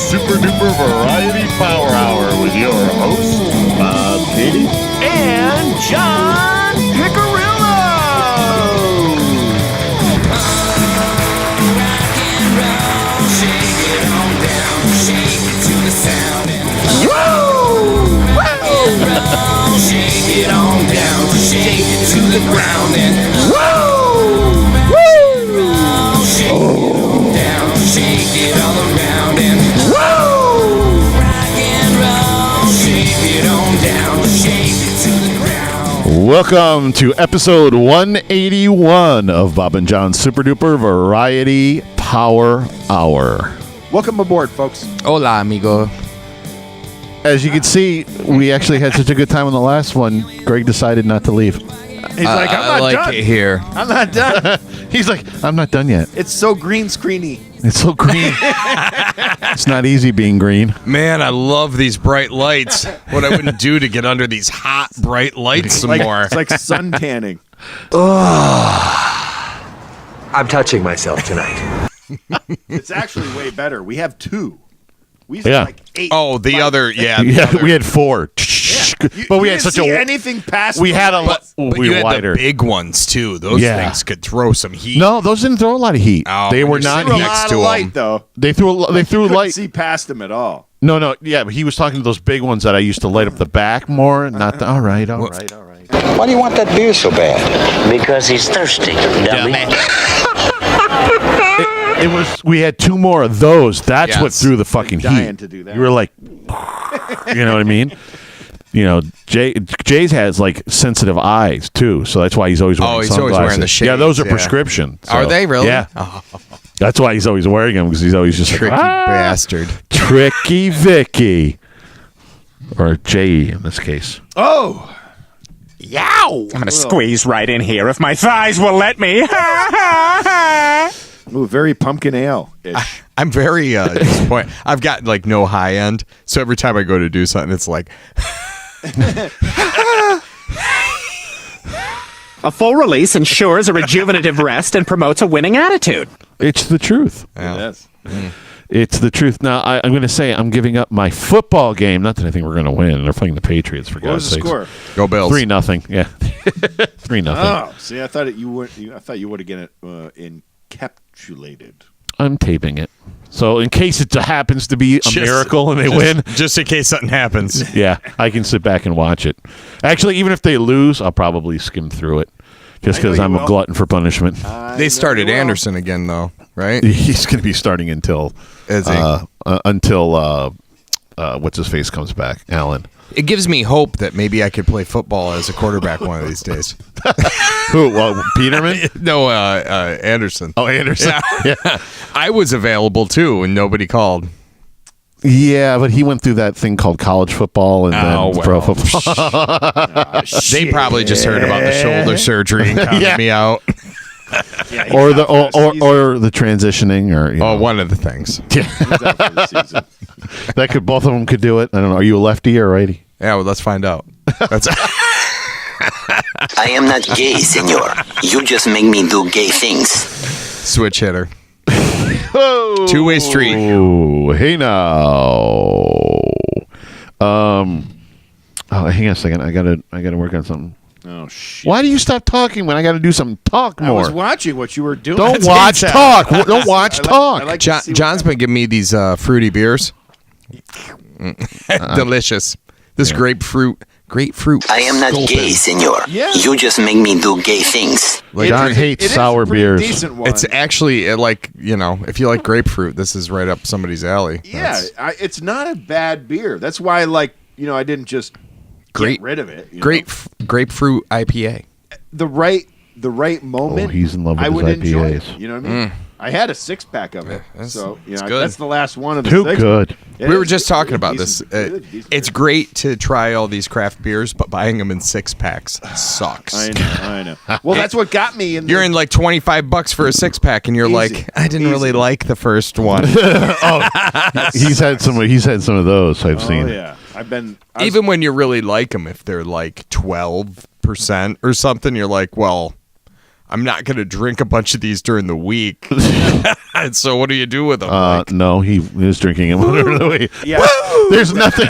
Super Duper Variety Power Hour with your host, Bob Katie and John Picarillo. Rock and roll, shake it on down, shake it to the sound. Woo! Rock and roll, shake it on down, shake it to the ground and Woo! roll, shake it on down, shake it all around and Woo! rock and roll, shake it on down, shake it to the ground. Welcome to episode 181 of Bob and John's Super Duper Variety Power Hour. Welcome aboard, folks. Hola, amigo. As you can see, we actually had such a good time on the last one, Greg decided not to leave. He's like, I'm I not like done. it here. I'm not done. He's like, I'm not done yet. It's so green screeny. It's so green. It's not easy being green. Man, I love these bright lights. What I wouldn't do to get under these hot, bright lights some more. It's like sun tanning. I'm touching myself tonight. It's actually way better. We have two. We used Yeah. to like 8. Oh, the other, yeah. Yeah, other. we had 4. But we You had didn't such see a anything past. we the had a light. lot. But We you were had wider. the big ones, too. Those Yeah. things could throw some heat. No, those didn't throw a lot of heat. Oh, they when were you're not Threw a heat. next lot to of 'em. light though. They threw Couldn't light. see past them at all. No, yeah, but he was talking to those big ones that I used to light up the back more. Not the. All right. Why do you want that beer so bad? Because he's thirsty, dummy. It was. We had 2 more of those. That's what Yes. threw the fucking Dying heat. to do that. You were like, you know what I mean? You know, Jay's has like sensitive eyes too, so that's why he's always wearing Oh, he's sunglasses. always wearing the Yeah, those are shades, yeah. prescription. Are so- they really? Yeah. Oh, That's why he's always wearing them because he's always just tricky like, bastard. Tricky Vicky, or Jay in this case. Oh, yow! I'm gonna squeeze right in here if my thighs will let me. Ooh, very pumpkin ale. I'm very disappointed. I've got like no high end, so every time I go to do something, it's like, A full release ensures a rejuvenative rest and promotes a winning attitude. It's the truth. Yes. It's the truth. Now, I'm going to say I'm giving up my football game. Not that I think we're going to win. They're playing the Patriots, for What was God's the sakes. score? go Bills. 3-0. Yeah. 3-0. Oh, see, I thought you would have get it encapsulated. I'm taping it. So in case it happens to be a miracle and they win, Just in case something happens. yeah, I can sit back and watch it. Actually, even if they lose, I'll probably skim through it just I know because you I'm a will. glutton for punishment. They started Anderson again, though, right? He's going to be starting until Is he? what's his face comes back, Allen. It gives me hope that maybe I could play football as a quarterback one of these days. Who? Well, Peterman? No, Anderson. Oh, Anderson. Yeah. I was available too, and nobody called. Yeah, but he went through that thing called college football and Oh, then pro well. football. They probably just heard about the shoulder surgery and counted Yeah. me out. Yeah, or the transitioning, or you know. Oh, one of the things. That could, both of them could do it. I don't know. Are you a lefty or righty? Yeah, well, let's find out. That's I am not gay, senor. You just make me do gay things. switch hitter. Two-way street. Oh, hey now. Oh, hang on a second. I gotta work on something. Oh shit! Why do you stop talking when I got to do something? Talk I more. was watching what you were doing. Don't watch. Talk. Don't watch. Talk. I like to see what John's been giving me these fruity beers. Delicious. This grapefruit. I am not gay, senor. Yeah. You just make me do gay things. John hates It is sour a pretty beers. Decent one. It's actually like, if you like grapefruit, this is right up somebody's alley. yeah, it's not a bad beer. That's why, I didn't just Great- get rid of it. you know? Grapefruit IPA. The right moment. Oh, he's in love with I his would enjoy IPAs. it. You know what I mean? I had a 6-pack of it, that's- so it's good. that's the last one of the Too 6. good. It We were is just talking good, about this. decent It's beer. great to try all these craft beers, but buying them in 6-packs sucks. I know. Well, that's what got me. You're in like $25 for a 6-pack, and you're Easy. like, I didn't really Easy. like the first one. He's had some of those. I've Oh seen. yeah, Even when you really like them, if they're like 12% or something, you're like, well, I'm not going to drink a bunch of these during the week. And so what do you do with them? No, he is drinking him during the week. Yeah. There's nothing.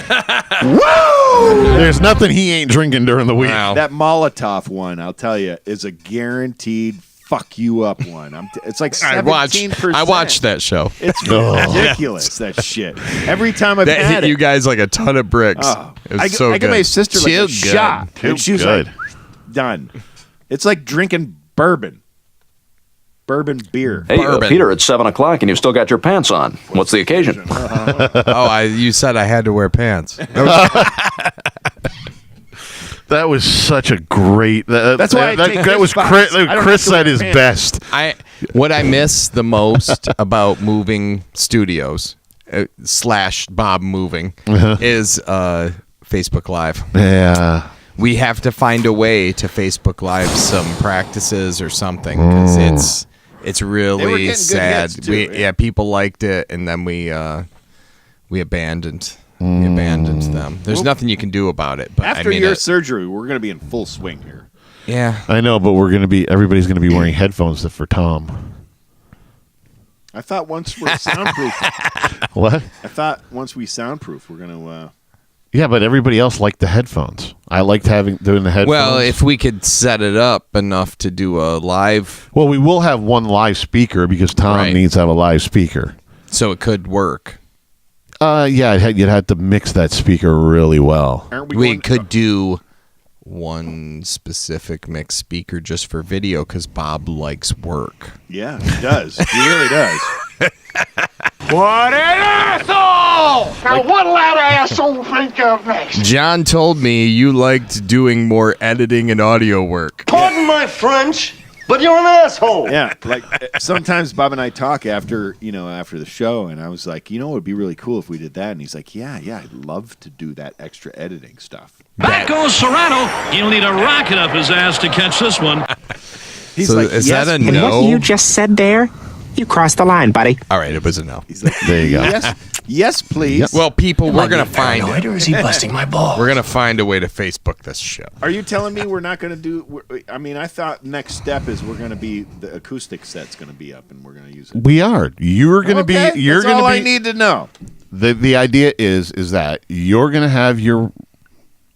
There's nothing he ain't drinking during the week. Wow. That Molotov one, I'll tell you, is a guaranteed fuck you up one. It's like 17%. I watched that show. It's ridiculous, that shit. Every time I've That had hit you it, guys like a ton of bricks. It was so I good. give my sister like Too a good. shot. Too And she was good. like, done. It's like drinking bourbon. Bourbon beer. Hey, Bourbon. Peter, it's 7 o'clock and you've still got your pants on. What's the occasion? You said I had to wear pants. That was such a great. That's why I take that was Chris Chris. Fox. I don't Chris have to at wear his pants. best. What I miss the most about moving studios / Bob moving is Facebook Live. Yeah. We have to find a way to Facebook Live some practices or something because it's They were really getting good sad. hits, too, yeah. People liked it, and then we abandoned. We abandoned them. There's nothing you can do about it. But After your surgery, we're going to be in full swing here. yeah, I know, but everybody's going to be wearing headphones for Tom. I thought once we're soundproof. What? I thought once we soundproof, we're going to. Yeah, but everybody else liked the headphones. I liked doing the headphones. well, if we could set it up enough to do a live, Well, we will have one live speaker because Tom Right. needs to have a live speaker. so it could work. Yeah, you'd have to mix that speaker really well. Aren't We going- could do one specific mixed speaker just for video because Bob likes work. Yeah, he does. He really does. What an asshole! Now what'll that asshole think of next? John told me you liked doing more editing and audio work. Pardon my French, but you're an asshole. Yeah, like sometimes Bob and I talk after the show, and I was like, it would be really cool if we did that, and he's like, yeah, I'd love to do that extra editing stuff. Back goes Serrano. He'll need a rocket up his ass to catch this one. He's So like, is yes, that a please." And no? what you just said there, you crossed the line, buddy. All right, it was a no. He's like, There you go. yes, please. Well, people, we're gonna find Paranoid, or is he busting my balls? we're gonna find a way to Facebook this show. Are you telling me we're not going to do? I mean, I thought next step is we're going to be the acoustic set's going to be up, and we're going to use it. We are. You're going to Okay, be. You're that's going all to I be. need to know. The idea is that you're going to have your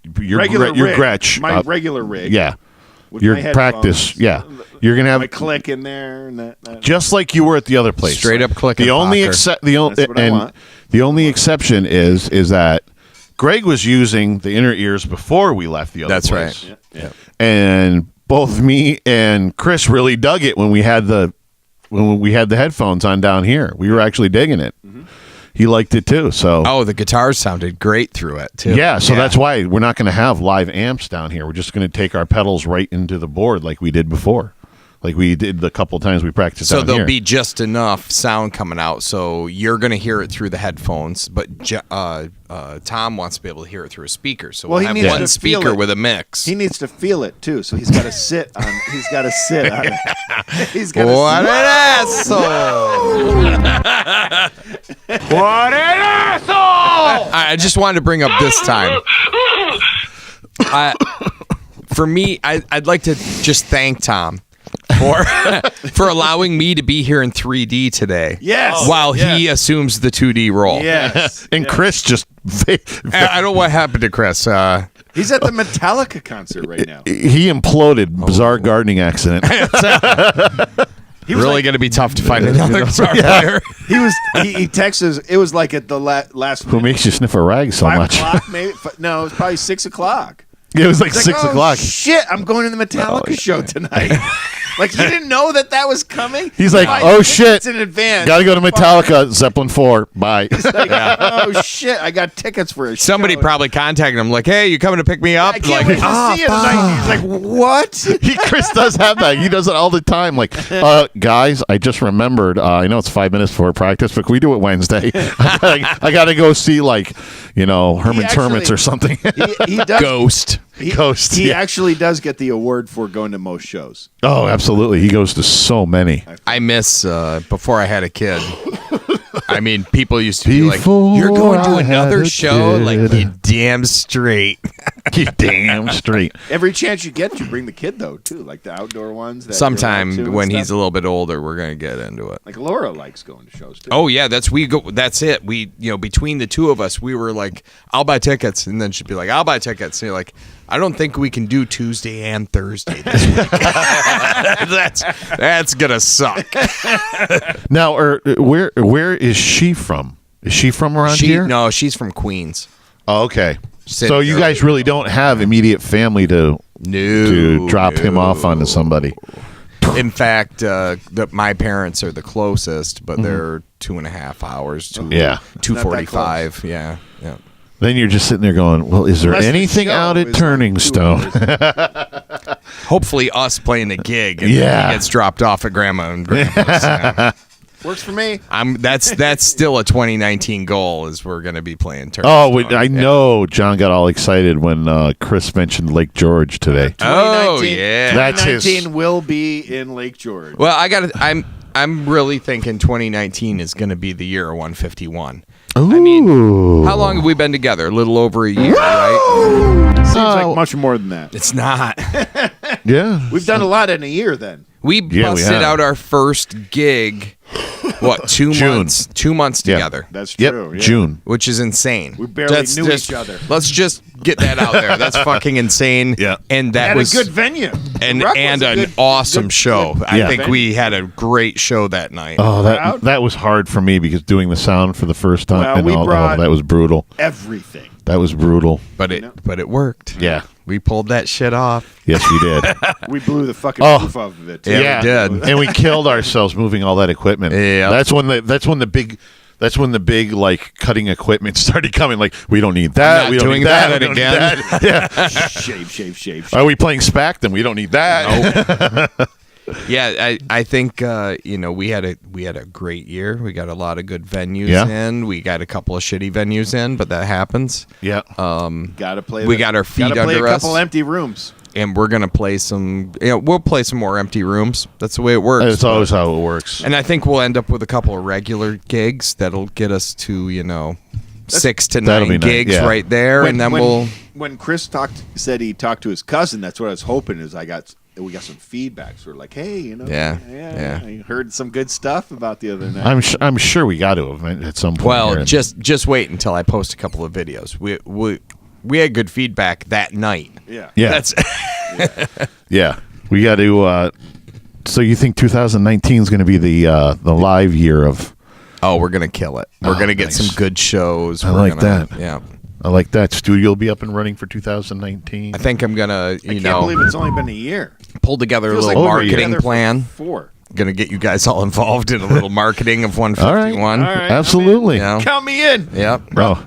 Regular your rig, Gretsch. my regular rig. Yeah. with Your my headphones, practice. Yeah. You're going to my have click in there, and that. just like you were at the other place. Straight up click The and only pocker. That's what I want. the only exception is that Greg was using the inner ears before we left the other That's place. right. Yeah. And both me and Chris really dug it when we had the headphones on down here. We were actually digging it. He liked it too. So Oh, the guitars sounded great through it too. yeah, so that's why we're not going to have live amps down here. We're just going to take our pedals right into the board like we did before, like we did the couple times we practiced. So down there'll here. be just enough sound coming out, so you're going to hear it through the headphones. But Tom wants to be able to hear it through a speaker, so Well, we'll he have needs one to feel speaker it. with a mix. He needs to feel it too, so he's got to sit on. He's got to sit on it. He's got What to. an asshole! What an asshole! I just wanted to bring up this time. For me, I'd like to just thank Tom for allowing me to be here in 3D today. Yes. While Yes. he assumes the 2D role. Yes. and Chris just I don't know what happened to Chris. He's at the Metallica concert right now. he imploded. Bizarre gardening accident. He was really like, going to be tough to find another guitar player. he texts us. It was like at the last Who makes you sniff a rag so 5 much? o'clock, maybe. No, it was probably 6 o'clock. It was like He's 6 "Oh, o'clock. Shit, I'm going to the Metallica show tonight. Like he didn't know that was coming. He's like, Buy oh tickets shit, in advance. got to go to Metallica, Zeppelin 4. Bye. Like, oh shit, I got tickets for a Somebody show. probably contacted him like, hey, you coming to pick me up? I can't Like, wait to see it tonight. He's like, what? Chris does have that. He does it all the time. Like, guys, I just remembered. I know it's 5 minutes before practice, but can we do it Wednesday? I got to go see Herman's actually- Hermits or something. He does. Ghost. Ghost. He yeah. actually does get the award for going to most shows. Oh, absolutely. He goes to so many. I miss before I had a kid. I mean, people used to be like, Before you're going to I had another a show? kid. Like, you damn straight. You damn straight. Every chance you get, you bring the kid though too, like the outdoor ones. That Sometime you're allowed to when and he's a stuff. little bit older, we're gonna get into it. Like Laura likes going to shows too. Oh yeah, that's it. We between the two of us, we were like, I'll buy tickets, and then she'd be like, I'll buy tickets. And you're like, I don't think we can do Tuesday and Thursday this week. that's gonna suck. Now, where is she from? Is she from around here? No, she's from Queens. Oh, okay. City So you girl. guys really don't have immediate family to drop him off onto somebody. In fact, my parents are the closest, but they're 2.5 hours to Yeah. 2:45. Yeah. Then you're just sitting there going, well, is there Unless the anything show out at is like Turning 2 Stone? hours. Hopefully, us playing the gig and Yeah. he gets dropped off at Grandma and Grandpa's. Yeah. Works for me. That's still a 2019 goal. Is we're going to be playing Turning Oh, Stone. I know John got all excited when Chris mentioned Lake George today. Oh 2019 yeah. That's his- 2019 will be in Lake George. Well, I'm really thinking 2019 is going to be the year of 151. Ooh. I mean, how long have we been together? A little over a year, right? Seems like much more than that. It's not. Yeah. We've done a lot in a year then. We Yeah, we busted have. out our first gig. What, 2 June. months? 2 months Yeah. together, That's Yep. true. Yeah. June. which is insane. We barely knew each other. Let's just get that out there. That's fucking insane. Yeah. And that Had was a good venue. and Ruck was an a good- awesome good- show. good- I Yeah. think venue. we had a great show that night. Oh, Crowd? that was hard for me because doing the sound for the first time Well, and we all brought- that was brutal. Everything. That was brutal. but it worked. Yeah. We pulled that shit off. Yes, we did. We blew the fucking Oh. roof off of it. Yeah, we did. And we killed ourselves moving all that equipment. Yeah. That's when the big like cutting equipment started coming. Like, we don't need that. not We don't doing need that. that we don't again. need that. Yeah. Shave. Are we playing SPAC? Then we don't need that. Yeah, I think we had a great year. We got a lot of good venues Yeah. in. We got a couple of shitty venues in, but that happens. Yeah. Gotta play. We got our feet gotta play under a us. couple empty rooms. And we're gonna play some. We'll play some more empty rooms. That's the way it works. That's always how it works. And I think we'll end up with a couple of regular gigs that'll get us to 6 to That'll 9 be nice, gigs yeah. right there, and then we'll. When Chris said he talked to his cousin, that's what I was hoping. Is we got some feedback. So we're like, hey, Yeah. I heard some good stuff about the other night. I'm sure we got to have at some point. Well, here. just wait until I post a couple of videos. We had good feedback that night. yeah. yeah, That's yeah. We got to. So you think 2019 is going to be the live year of? Oh, we're gonna kill it. We're Oh, gonna get nice. some good shows. I We're like gonna- that. Yeah, I like that. Studio will be up and running for 2019. I think I'm gonna I can't believe it's only been a year. pull together a Feels little like we've been marketing together for plan. 4. Gonna get you guys all involved in a little marketing of 151. All right. Absolutely. Yeah. Count me in. Yep. Bro.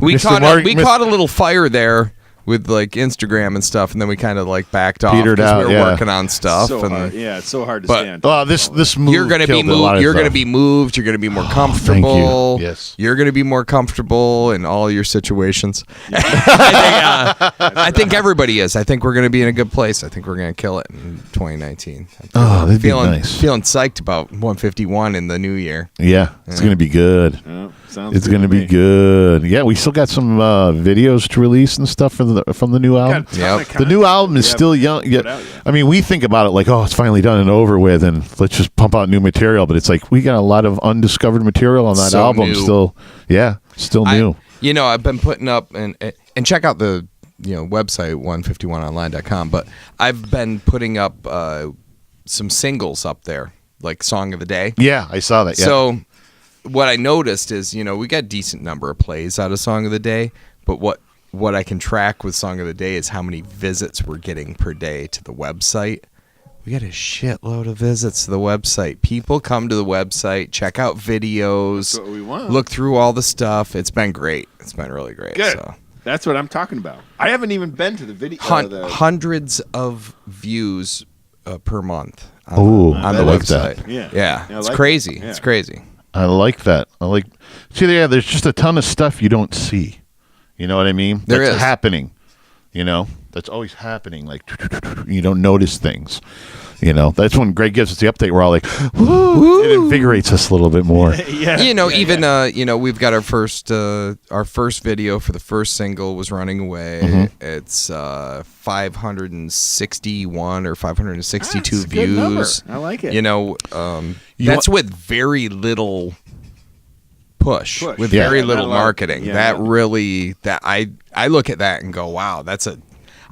We Mr. caught Mark- we Mis- caught a little fire there with like Instagram and stuff, and then we kind of like backed off Petered 'cause out, we were yeah. working on stuff. So and hard. Yeah, it's so hard to But- stand. Oh, this move. You're gonna be killed a lot moved. of You're gonna stuff. be moved. You're gonna be more thank you. comfortable. Yes. You're gonna be more comfortable in all your situations. I think everybody is. I think we're gonna be in a good place. I think we're gonna kill it in 2019. Oh, that'd be feeling nice. feeling psyched about 151 in the new year. Yeah, it's gonna be good. Oh, sounds It's good gonna to be me. good. Yeah, we still got some videos to release and stuff from the new album. Got a ton Yep. of The content new album is we still haven't young. put Yeah, out yet. I mean, we think about it like, oh, it's finally done and over with, and let's just pump out new material. But it's like we got a lot of undiscovered material on that So album. new. Still new. I've been putting up and check out the website 151online.com, but I've been putting up some singles up there, like Song of the Day. Yeah, I saw that. Yeah. So what I noticed is, we got a decent number of plays out of Song of the Day, but what I can track with Song of the Day is how many visits we're getting per day to the website. We got a shitload of visits to the website. People come to the website, check out videos, That's what we want. look through all the stuff. It's been great. It's been really great. Good. So. That's what I'm talking about. I haven't even been to the video. Hundreds of views per month Ooh, on the I like website. that. Yeah. Yeah, I it's like crazy. that. Yeah. It's crazy. I like that. There's just a ton of stuff you don't see. You know what I mean? There That's is. happening. That's always happening. Like you don't notice things. You know, that's when Greg gives us the update. We're all like, woo! It invigorates us a little bit more. We've got our first video for the first single was Running Away. It's 561 or 562 That's a good number. views. I like it. You know, that's with very little push. With very little marketing. That really, I look at that and go, wow,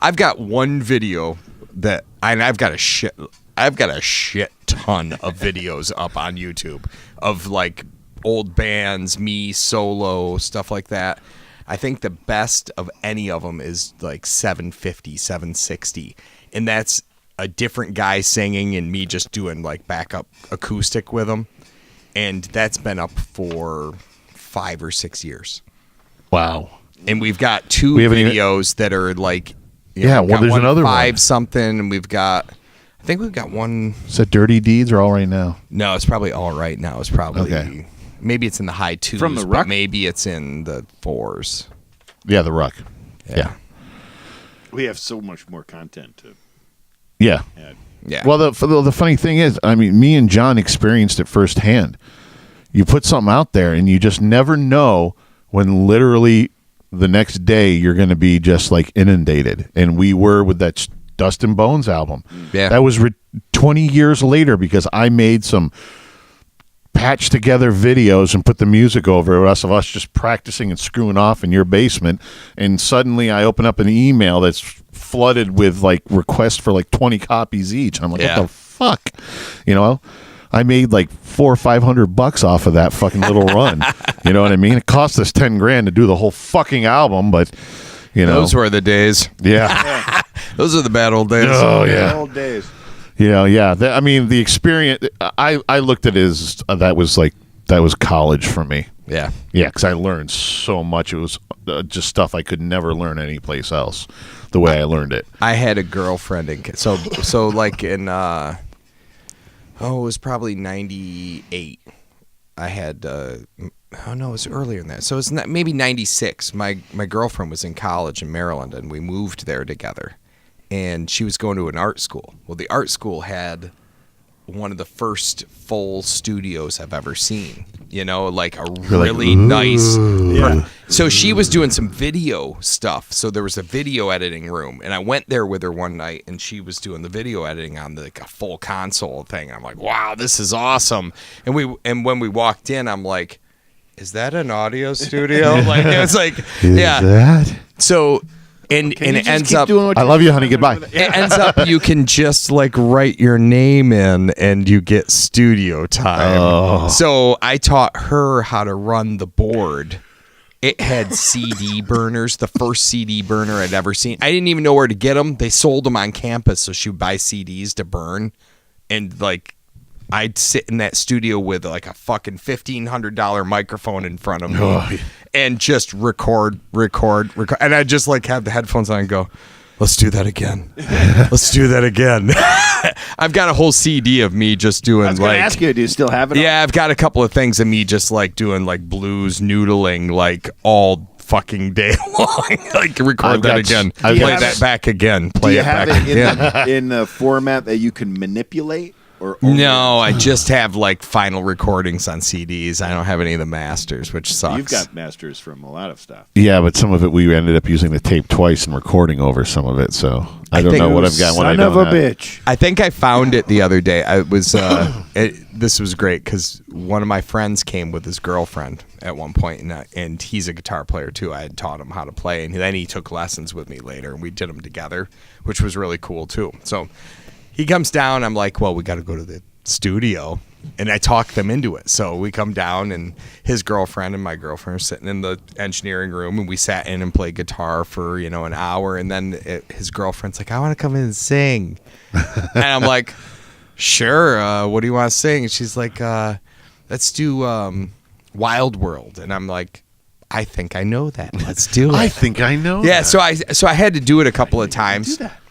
I've got one video that, and I've got a shit ton of videos up on YouTube of like old bands, me solo, stuff like that. I think the best of any of them is like 750, 760. And that's a different guy singing and me just doing like backup acoustic with them. And that's been up for 5 or 6 years. Wow. And we've got 2 videos that are like, there's another 5 one. something, and I think we've got one. Is that Dirty Deeds or All Right Now? No, it's probably All Right Now. It's probably maybe it's in the high 2s, From the but Ruck? maybe it's in the 4s. Yeah, the Ruck. Yeah. We have so much more content to Yeah. add. Yeah. Well, the funny thing is, I mean, me and John experienced it firsthand. You put something out there, and you just never know when literally the next day you're going to be just like inundated. And we were with that Dust and Bones album. Yeah. That was 20 years later because I made some patched together videos and put the music over it, of us just practicing and screwing off in your basement. And suddenly I open up an email that's flooded with like requests for like 20 copies each. I'm like, what the fuck? You know? I made like $400 or $500 off of that fucking little run. You know what I mean? It cost us $10,000 to do the whole fucking album, but you know, those were the days. Yeah, those are the bad old days. Oh yeah, Old days. You know, yeah. I mean, the experience. I looked at it as that was college for me. Yeah, yeah, because I learned so much. It was just stuff I could never learn anyplace else. The way I learned it. I had a girlfriend so like in. It was probably 98. I had, it was earlier than that. So it's maybe 96. My girlfriend was in college in Maryland, and we moved there together. And she was going to an art school. Well, the art school had one of the first full studios I've ever seen. You know, like a really nice. So she was doing some video stuff. So there was a video editing room, and I went there with her one night, and she was doing the video editing on like a full console thing. I'm like, wow, this is awesome. And when we walked in, I'm like, is that an audio studio? Like it was like, that? So. And it ends up. I love you, honey. Goodbye. It ends up you can just like write your name in and you get studio time. Oh. So I taught her how to run the board. It had CD burners, the first CD burner I'd ever seen. I didn't even know where to get them. They sold them on campus, so she would buy CDs to burn. And like I'd sit in that studio with like a fucking $1,500 microphone in front of me. And just record. And I just like have the headphones on and go, let's do that again. Let's do that again. I've got a whole CD of me just doing I was gonna ask you, do you still have it? Yeah, I've got a couple of things of me just like doing like blues noodling like all fucking day long. Like record that again. Play that back again. Play it back again. In the format that you can manipulate? No, I just have like final recordings on CDs. I don't have any of the masters, which sucks. You've got masters from a lot of stuff. Yeah, but some of it we ended up using the tape twice and recording over some of it. So I don't know what I've got. What I don't have. Bitch. I think I found it the other day. I was. This was great because one of my friends came with his girlfriend at one point, and he's a guitar player too. I had taught him how to play, and then he took lessons with me later, and we did them together, which was really cool too. So. He comes down. I'm like, well, we got to go to the studio. And I talk them into it. So we come down, and his girlfriend and my girlfriend are sitting in the engineering room, and we sat in and played guitar for, an hour. And then his girlfriend's like, I want to come in and sing. And I'm like, sure. What do you want to sing? And she's like, let's do Wild World. And I'm like, I think I know that. Let's do it. I think I know that. So I had to do it a couple of times. Do that.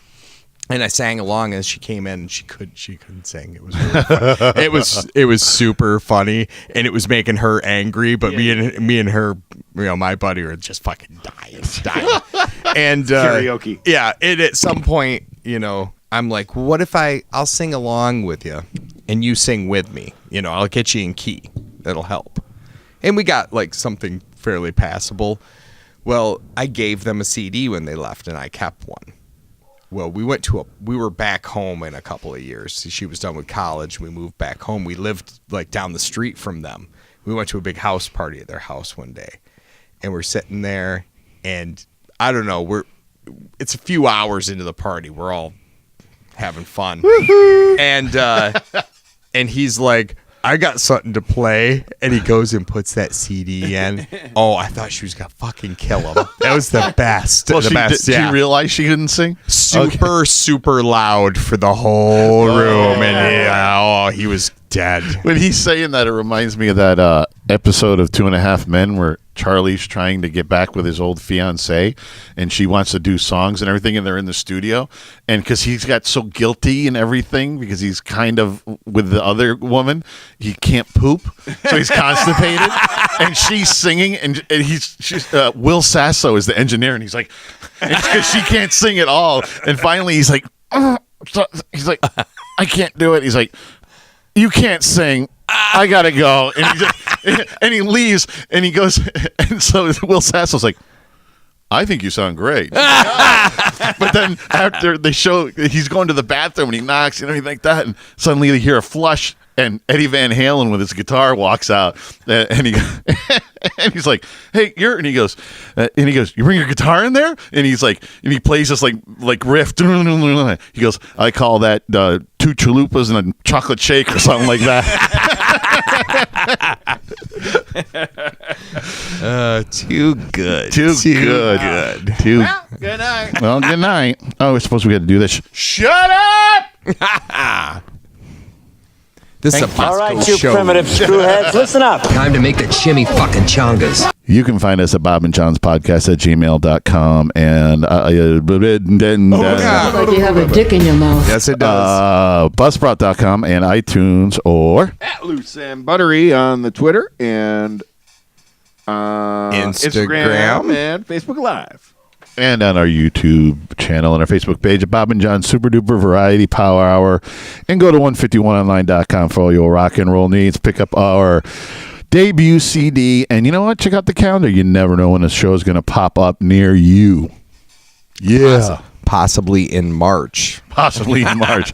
And I sang along as she came in, and she couldn't sing. It was really funny. it was super funny, and it was making her angry. But me and her, my buddy were just fucking dying. And karaoke. Yeah, and at some point, I'm like, what if I'll sing along with you and you sing with me? You know, I'll get you in key. That'll help. And we got like something fairly passable. Well, I gave them a CD when they left and I kept one. Well, we were back home in a couple of years. She was done with college. We moved back home. We lived like down the street from them. We went to a big house party at their house one day. And we're sitting there and I don't know, it's a few hours into the party. We're all having fun. And he's like, I got something to play, and he goes and puts that CD in. Oh, I thought she was gonna fucking kill him. That was the best. Well, the best. Did she realize she couldn't sing? Super loud for the whole room, and he was dead. When he's saying that, it reminds me of that episode of 2.5 Men where Charlie's trying to get back with his old fiancée, and she wants to do songs and everything, and they're in the studio, and because he's got so guilty and everything because he's kind of with the other woman, he can't poop, so he's constipated, and she's singing, and she's Will Sasso is the engineer, and he's like, because she can't sing at all, and finally he's like, I can't do it. He's like, you can't sing. I gotta go, and he leaves, and he goes, and so Will Sasso's like, I think you sound great. But then after they show, he's going to the bathroom and he knocks and everything like that, and suddenly they hear a flush, and Eddie Van Halen with his guitar walks out, and and he's like, "Hey, and he goes, you bring your guitar in there?" And he's like, and he plays this like riff. He goes, "I call that 2 chalupas and a chocolate shake or something like that." Too good. Too good. Well, good night. Well, good night. Oh, we're supposed to get to do this. Shut up! This is a All right, you show. primitive screwheads, listen up. Time to make the chimmy fucking chongas. You can find us at bobandjohnspodcast@gmail.com and Sounds like you have a dick in your mouth. Yes, it does. Buzzsprout.com and iTunes or At Loose and Buttery on the Twitter and Instagram and Facebook Live. and on our YouTube channel and our Facebook page at Bob and John Super Duper Variety Power Hour, and go to 151online.com for all your rock and roll needs. Pick up our debut CD, and you know what? Check out the calendar. You never know when a show is going to pop up near you. Yeah. Possibly in March. Possibly in March.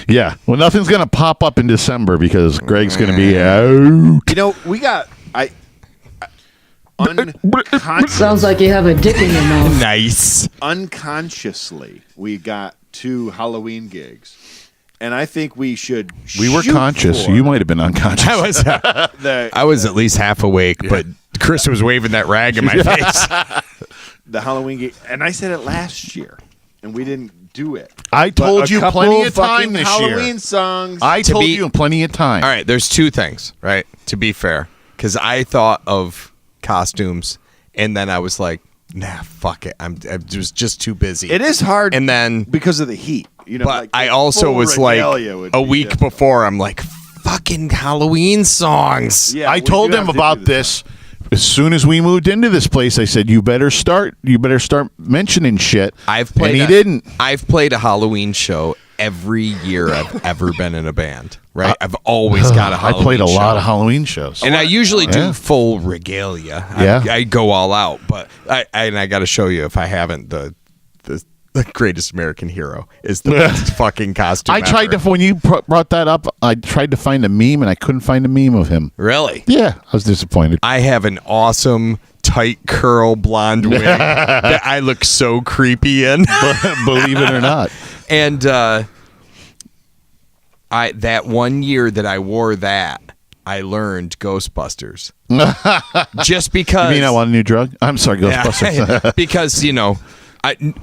Yeah. Well, nothing's going to pop up in December because Greg's going to be out. You know, we got Sounds like you have a dick in your mouth. Nice. Unconsciously, we got 2 Halloween gigs, and I think we should. We were conscious. You might have been unconscious. I was at least half awake, but Chris was waving that rag in my face. The Halloween gig, and I said it last year, and we didn't do it. I told you couple plenty of time fucking this Halloween year. songs. I told you plenty of time. All right, there's 2 things, right? To be fair, because I thought of costumes, and then I was like, nah, fuck it. I was just too busy. It is hard, and then because of the heat, you know. But like I also was like, a week before, I'm like, fucking Halloween songs. Yeah, I told them about this as soon as we moved into this place. I said, you better start mentioning shit. And he didn't. I've played a Halloween show every year I've ever been in a band. Right, I've always got a Halloween I played a show. lot of Halloween shows, and I usually do full regalia. I go all out, but I got to show you, if I haven't, the greatest American hero is the best fucking costume. I tried ever. to, when you brought that up, I tried to find a meme, and I couldn't find a meme of him. Really? Yeah, I was disappointed. I have an awesome tight curl blonde wig that I look so creepy in. Believe it or not. And that one year that I wore that, I learned Ghostbusters. Just because. You mean I want a new drug? I'm sorry, Ghostbusters. Yeah, because,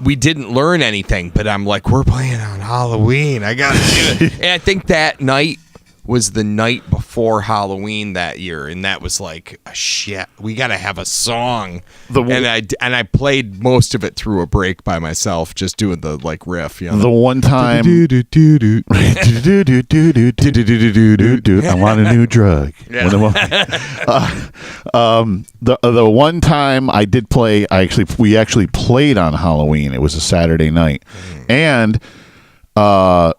we didn't learn anything, but I'm like, we're playing on Halloween. I got to do it. And I think that night was the night before Halloween that year, and that was like, shit, we got to have a song. And I played most of it through a break by myself, just doing the like riff. The one time, I want a new drug. The one time I did play, we actually played on Halloween. It was a Saturday night, and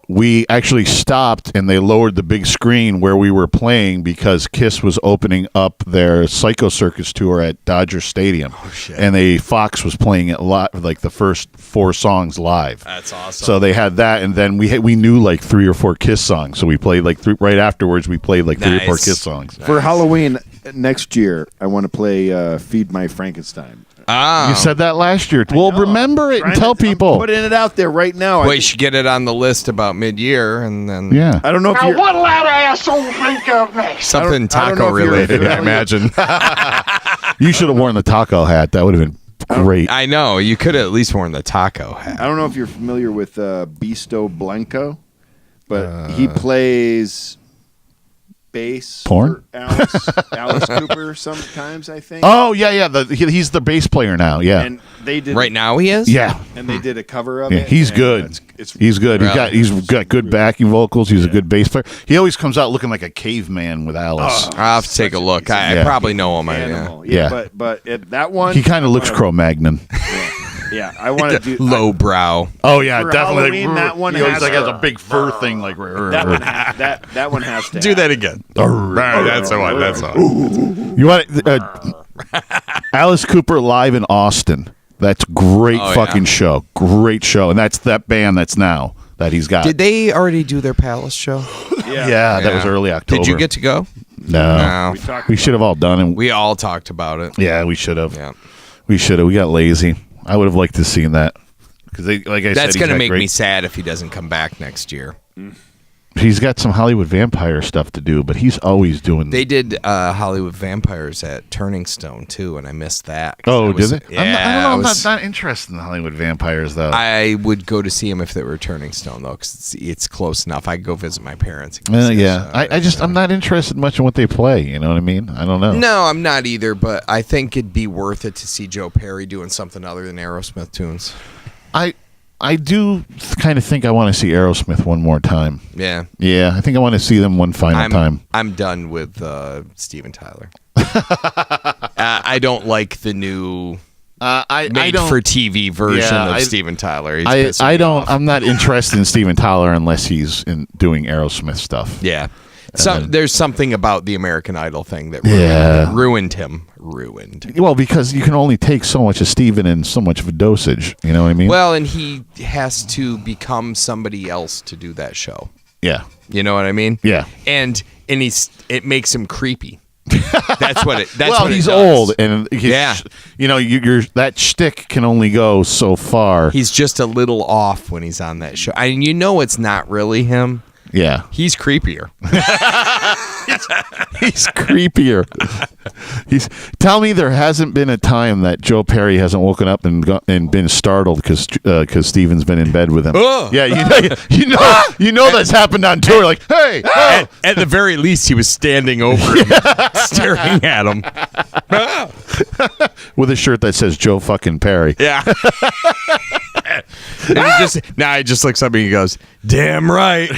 we actually stopped and they lowered the big screen where we were playing because Kiss was opening up their Psycho Circus tour at Dodger Stadium. Oh, shit. And Fox was playing it live, like the first 4 songs live. That's awesome. So they had that, and then we knew like 3 or 4 Kiss songs. So we played like right afterwards. We played like 3 or 4 Kiss songs. For Halloween next year, I want to play "Feed My Frankenstein." Ah, You said that last year. Well, remember it and tell people. I'm putting it out there right now. Well, you should get it on the list about mid-year, and then Yeah. I don't know if Now, you're. what'll that asshole think of next? something I don't know taco if you're related, I familiar- imagine. You should have worn the taco hat. That would have been great. I know you could have at least worn the taco hat. I don't know if you're familiar with Bisto Blanco, but he plays bass Porn? for Alice Cooper sometimes, I think. Oh yeah. He's the bass player now. Yeah. And they did Right now he is. Yeah. and they did a cover of Yeah, it. he's and good. It's He's good. Really? He's got good backing vocals. He's a good bass player. He always comes out looking like a caveman with Alice. I'll have to take a look. I Yeah. probably know him. animal. Yeah. But that one He kind of looks Cro-Magnon. Yeah, I want to do Low brow. Oh yeah, For definitely. Halloween, that one he always has like has to- a big fur thing. Like that one has to Do that again. That's the one. That's the one. You want Alice Cooper live in Austin? That's great Oh, fucking yeah. show. Great show, and that's that band that's now that he's got. Did they already do their Palace show? Yeah, that was early October. Did you get to go? No. No. We should have all done it. We all talked about it. Yeah, we should have. Yeah. We should have. We got lazy. I would have liked to see that because like I said, That's going to got make great- me sad if he doesn't come back next year. He's got some Hollywood vampire stuff to do, but he's always doing. They did Hollywood Vampires at Turning Stone too, and I missed that. 'cause Oh, I was- did they? Yeah, I don't know. I'm was- not interested in the Hollywood vampires though. I would go to see him if they were Turning Stone though, because it's close enough. I could go visit my parents. and go see Yeah, the show. I'm not interested much in what they play. You know what I mean? I don't know. No, I'm not either, but I think it'd be worth it to see Joe Perry doing something other than Aerosmith tunes. I do kind of think I want to see Aerosmith one more time. Yeah. Yeah, I think I want to see them one final time. I'm done with Steven Tyler. I don't like the new I made don't for TV version Yeah, of Steven Tyler. He's I pissing me don't. off. I'm not interested in Steven Tyler unless he's doing Aerosmith stuff. Yeah. There's something about the American Idol thing that ruined him. Ruined. Well, because you can only take so much of Steven and so much of a dosage. You know what I mean? Well, and he has to become somebody else to do that show. Yeah. You know what I mean? Yeah. And it makes him creepy. That's what it. That's well, what it he's does. old, and Yeah. You know, you're that shtick can only go so far. He's just a little off when he's on that show. You know it's not really him. Yeah. He's creepier. He's creepier. Tell me there hasn't been a time that Joe Perry hasn't woken up and been startled because Steven's been in bed with him. Oh. Yeah, you know that's happened on tour. Like, hey, At the very least, he was standing over him, staring at him. with a shirt that says Joe fucking Perry. Yeah. And he just looks up and he goes, "Damn right."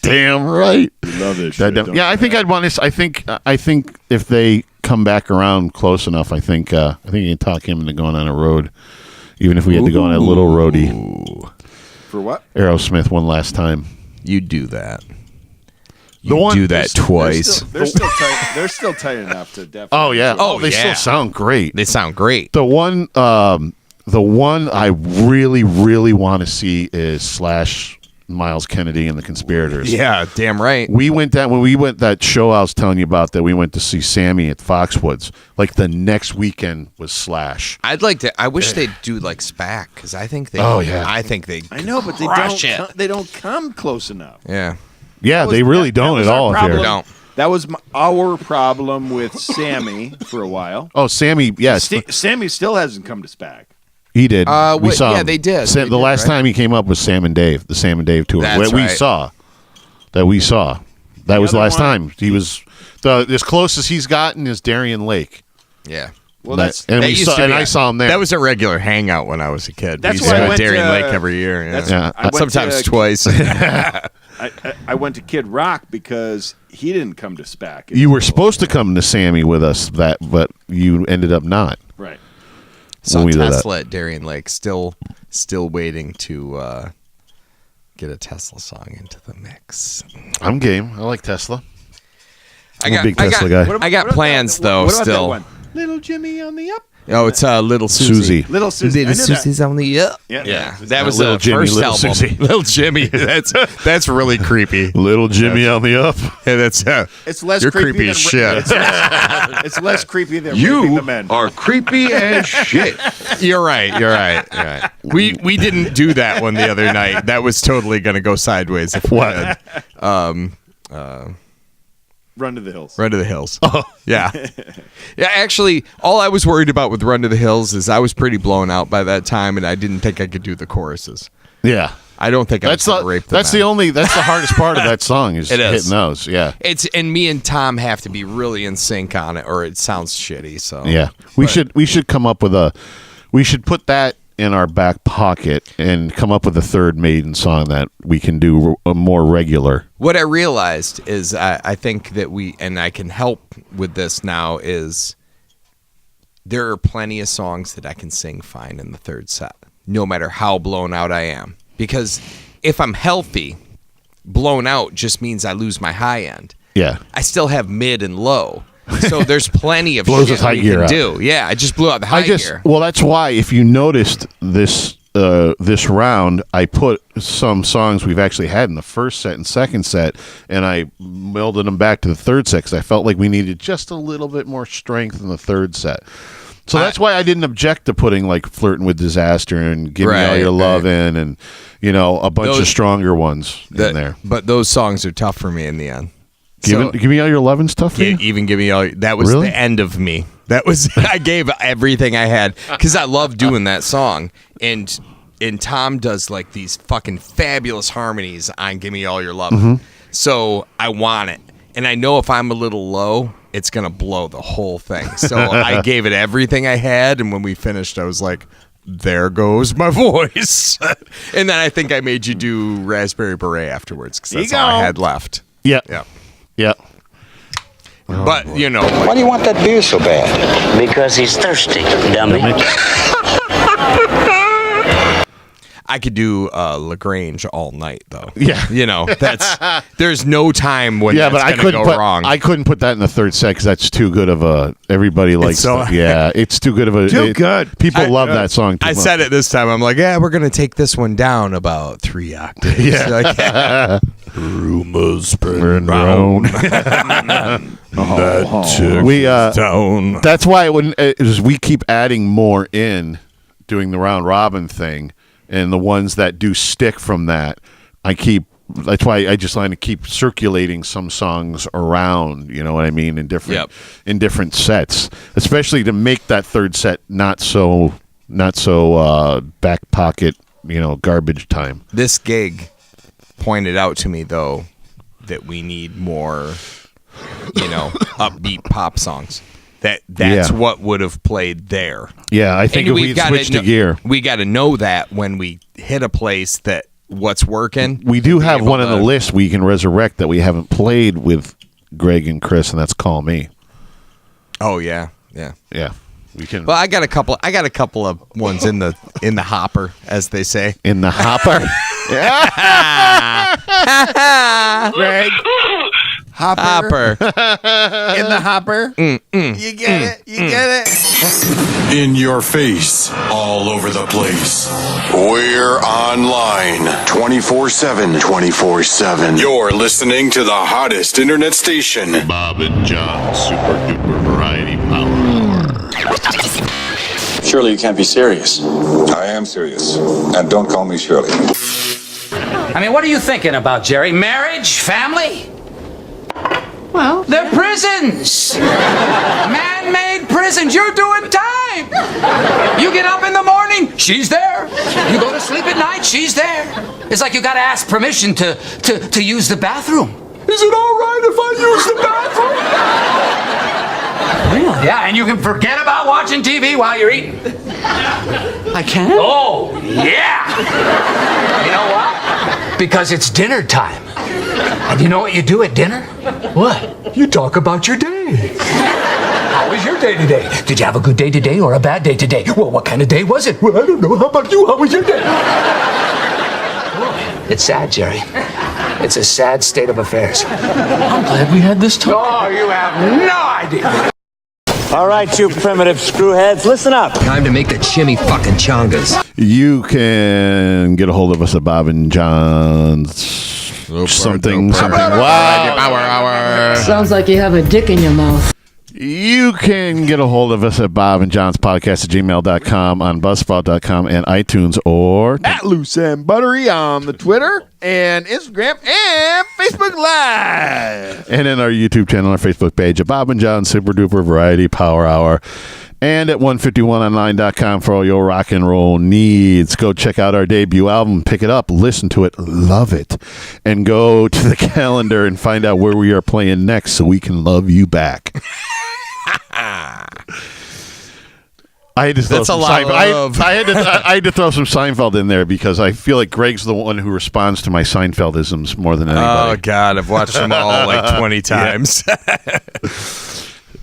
Damn right. Love it. Yeah, I think I'd want to. I think if they come back around close enough, I think you can talk him into going on a road, even if we had to go on a little roadie. For what? Aerosmith one last time. You do that. Do that twice. They're still tight enough to definitely. Oh yeah. Oh, they yeah. still sound great. They sound great. The one I really, really want to see is Slash, Miles Kennedy, and the Conspirators. Yeah, damn right. We went down when we went that show I was telling you about that we went to see Sammy at Foxwoods. Like the next weekend was Slash. I'd like to. I wish they'd do like SPAC because I think they. Oh, yeah. I think they. I know, but they don't come close enough. Yeah. Yeah, they really don't at all Problem. here. Don't. That was our problem with Sammy for a while. Oh, Sammy, yes. Sammy still hasn't come to SPAC. He did. We wait, saw yeah, him. they did. The They did, last right? time he came up was Sam and Dave, the Sam and Dave tour. That's we right. saw. That was the other last one- time. He was as close as he's gotten is Darien Lake. Yeah. Well, I saw him there. That was a regular hangout when I was a kid. That's we used why to I go went to Darien to- Lake every year. that's- Yeah. I went Sometimes to- twice. I went to Kid Rock because he didn't come to SPAC. You were supposed to come to Sammy with us, but you ended up not. Right. Saw when we did Tesla at Darien Lake. Still Still waiting to get a Tesla song into the mix. I'm game. I like Tesla. I'm a big Tesla guy. I got plans though. What about Still, that one? Little Jimmy on the up. oh, it's Little Susie. Little Susie. I knew that. Susie's on the up. Yeah. That was Little the Jimmy, first Little album. Susie. Little Jimmy. That's really creepy. Little Jimmy on the up. Yeah, that's It's less you're creepy creepy than as shit. It's less creepy than raping the men. are creepy as shit. You're right. We didn't do that one the other night. That was totally going to go sideways. If we What? had. Run to the hills. Run to the Hills. Oh. Yeah. Yeah, actually, all I was worried about with Run to the Hills is I was pretty blown out by that time, and I didn't think I could do the choruses. Yeah. I don't think That's I could rape the men. That's the hardest part of that song is It is. hitting those. Yeah. And me and Tom have to be really in sync on it, or it sounds shitty. So Yeah. We should come up with we should put that in our back pocket and come up with a third Maiden song that we can do a more regular. What I realized is I think that and I can help with this now, is there are plenty of songs that I can sing fine in the third set, no matter how blown out I am. Because if I'm healthy, blown out just means I lose my high end. Yeah. I still have mid and low. So there's plenty of Blows shit his high we gear can out. do. Yeah, I just blew out the high gear. Well, that's why if you noticed this round, I put some songs we've actually had in the first set and second set, and I melded them back to the third set because I felt like we needed just a little bit more strength in the third set. So that's why I didn't object to putting like Flirting with Disaster and Give Me All Your Love in, and a bunch of stronger ones in there. But those songs are tough for me in the end. Give Me All Your Love and stuff for you? Even Give Me All. That was Really? the end of me. That was I gave everything I had because I love doing that song, and Tom does like these fucking fabulous harmonies on Give Me All Your Love. Mm-hmm. So I want it, and I know if I'm a little low, it's gonna blow the whole thing. So I gave it everything I had, and when we finished, I was like, there goes my voice. And then I think I made you do Raspberry Beret afterwards because that's all I had left. Yeah. But, Why do you want that beer so bad? Because he's thirsty, dummy. I could do LaGrange all night, though. Yeah. That's there's no time when but that's I going to couldn't go wrong. I couldn't put that in the third set because that's too good of a. Everybody likes. It's too good of a. Too good. People love that song. Too I much. said it this time. I'm like, we're going to take this one down about 3 octaves. Yeah. Rumors spread around. down. That's why we keep adding more in, doing the round robin thing, and the ones that do stick from that, that's why I just like to keep circulating some songs around. You know what I mean? In different sets, especially to make that third set not so back pocket. Garbage time. This gig pointed out to me though that we need more, upbeat pop songs. That's what would have played there. Yeah, I think if we switched to gear, we got to know that when we hit a place that what's working. We do have one on the list we can resurrect that we haven't played with Greg and Chris, and that's "Call Me." Oh yeah. We can. Well, I got a couple of ones in the hopper, as they say. In the hopper. Greg. Hopper. In the hopper. You get it? You get it? In your face, all over the place. We're online 24/7. 24/7. You're listening to the hottest internet station. Bob and John, Super Duper Variety Power Hour. Surely you can't be serious. I am serious. And don't call me Shirley. I mean, what are you thinking about, Jerry? Marriage? Family? Well, they're prisons. Man-made prisons. You're doing time. You get up in the morning, she's there. You go to sleep at night, she's there. It's like you got to ask permission to use the bathroom. Is it all right if I use the bathroom? Really? Yeah, and you can forget about watching TV while you're eating. I can? Oh, yeah. You know what? Because it's dinner time. And you know what you do at dinner? What? You talk about your day. How was your day today? Did you have a good day today or a bad day today? Well, what kind of day was it? Well, I don't know. How about you? How was your day? It's sad, Jerry. It's a sad state of affairs. I'm glad we had this talk. Oh, you have no idea. All right, you primitive screwheads, listen up. Time to make the chimmy fucking chongas. You can get a hold of us at Bob and John's something. Wow. Power hour. Sounds like you have a dick in your mouth. You can get a hold of us at Bob and John's podcast at gmail.com, on buzzsprout.com, and iTunes, or At Loose and Buttery on the Twitter and Instagram and Facebook Live. and in our YouTube channel, our Facebook page at Bob and John's Super Duper Variety Power Hour, and at 151online.com for all your rock and roll needs. Go check out our debut album, pick it up, listen to it, love it, and go to the calendar and find out where we are playing next so we can love you back. I had to throw some Seinfeld. I had to throw some Seinfeld in there because I feel like Greg's the one who responds to my Seinfeldisms more than anybody. Oh God, I've watched them all like 20 times.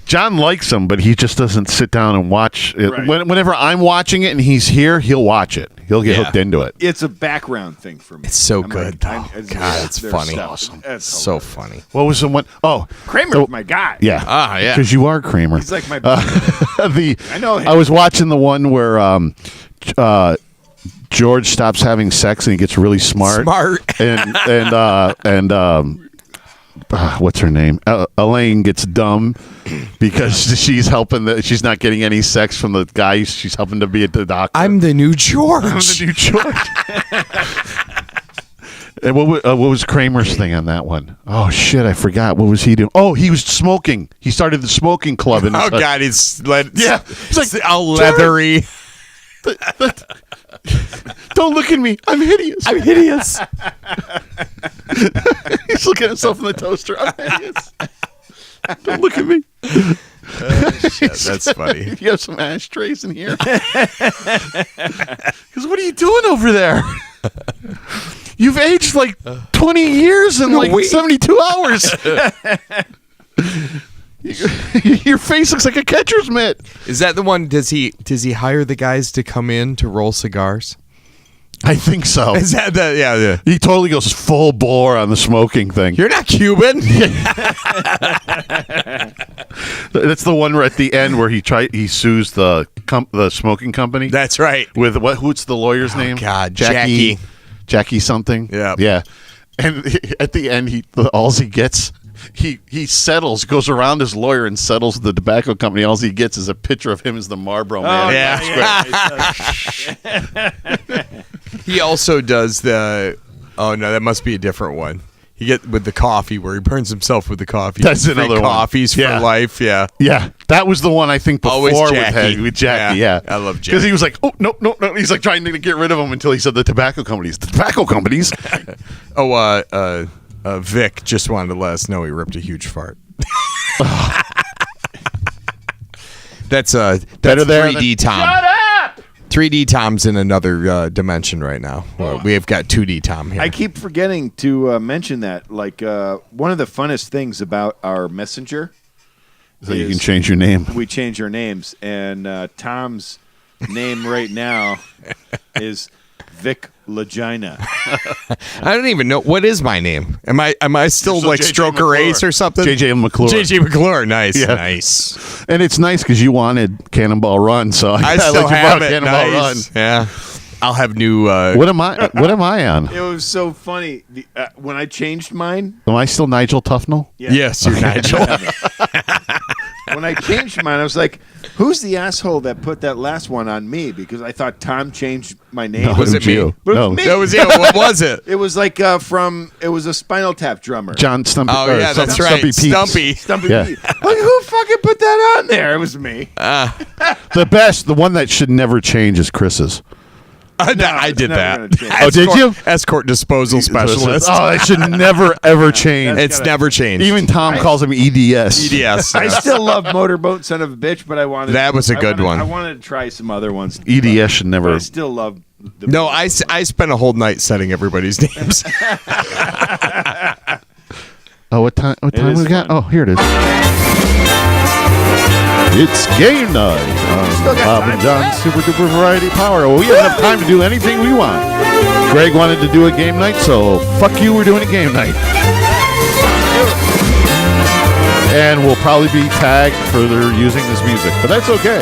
John likes them, but he just doesn't sit down and watch it. Right. Whenever I'm watching it and he's here, he'll watch it. He'll get hooked into it. It's a background thing for me. It's so I'm good. like, God, it's their funny. stuff. Awesome. It's So hilarious. funny. What was the one? Oh, Kramer's my guy. yeah. Ah, yeah. Because you are Kramer. He's like my I know him. I was watching the one where George stops having sex and he gets really smart. And what's her name? Elaine gets dumb because she's helping. She's not getting any sex from the guy she's helping to be the doctor. I'm the new George. I'm the new George. And what was Kramer's thing on that one? Oh shit, I forgot. What was he doing? Oh, he was smoking. He started the smoking club. In Oh God, he's like all George, leathery. Don't look at me. I'm hideous. I'm hideous. He's looking at himself in the toaster. I'm hideous. Don't look at me. Shit, that's funny. You have some ashtrays in here. Because what are you doing over there? You've aged like 20 years in like 72 hours. Your face looks like a catcher's mitt. Is that the one? Does he hire the guys to come in to roll cigars? I think so. Is that the yeah? He totally goes full bore on the smoking thing. You're not Cuban. That's the one where at the end where he sues the smoking company. That's right. With who's the lawyer's name? God, Jackie something. Yeah. And at the end, all he gets. He settles, goes around his lawyer and settles the tobacco company. All he gets is a picture of him as the Marlboro man. Yeah. He also does the. Oh no, that must be a different one. He get with the coffee where he burns himself with the coffee. That's another one. Coffees for life. Yeah. Yeah, that was the one I think before Always Jackie. with Jackie. Yeah. I love Jackie because he was like, oh no. He's like trying to get rid of him until he said the tobacco companies. The tobacco companies. Vic just wanted to let us know he ripped a huge fart. That's Better there 3D Tom. Shut up! 3D Tom's in another dimension right now. We have got 2D Tom here. I keep forgetting to mention that. Like one of the funnest things about our messenger, So you can change your name. We change our names, and Tom's name right now is Vic Legina. I don't even know what is my name. Am I still like Stroker McClure. Ace or something? JJ McClure. JJ McClure. Nice. Yeah. Nice. And it's nice because you wanted Cannonball Run, so I let still you have borrow it. Cannonball Nice. Run. Yeah. I'll have new. What am I on? It was so funny when I changed mine. Am I still Nigel Tufnell? Yeah. Yes, you're Nigel. When I changed mine, I was like, "Who's the asshole that put that last one on me?" Because I thought Tom changed my name. No, Was it me? you. But it was No. me. That was it. What was it? It was like it was a Spinal Tap drummer. John Stumpy. Oh yeah, that's right. Stumpy Pete's. Stumpy. Stumpy Yeah. Pete. Like, who fucking put that on there? It was me. The one that should never change is Chris's. I it's did never that. gonna change. Oh, did you? Escort disposal specialist. Oh, it should never ever change. It's never changed. Even Tom calls him EDS. EDS. I still love Motorboat Son of a Bitch, but I wanted That was a good one. I wanted to try some other ones. EDS should But never. I still love. No, I spent a whole night setting everybody's names. Oh, what time? What time is we got? fun. Oh, here it is. It's game night on Bob and John's Super Duper Variety Power. Well, we have enough time to do anything we want. Greg wanted to do a game night, so fuck you, we're doing a game night. And we'll probably be tagged for their using this music, but that's okay.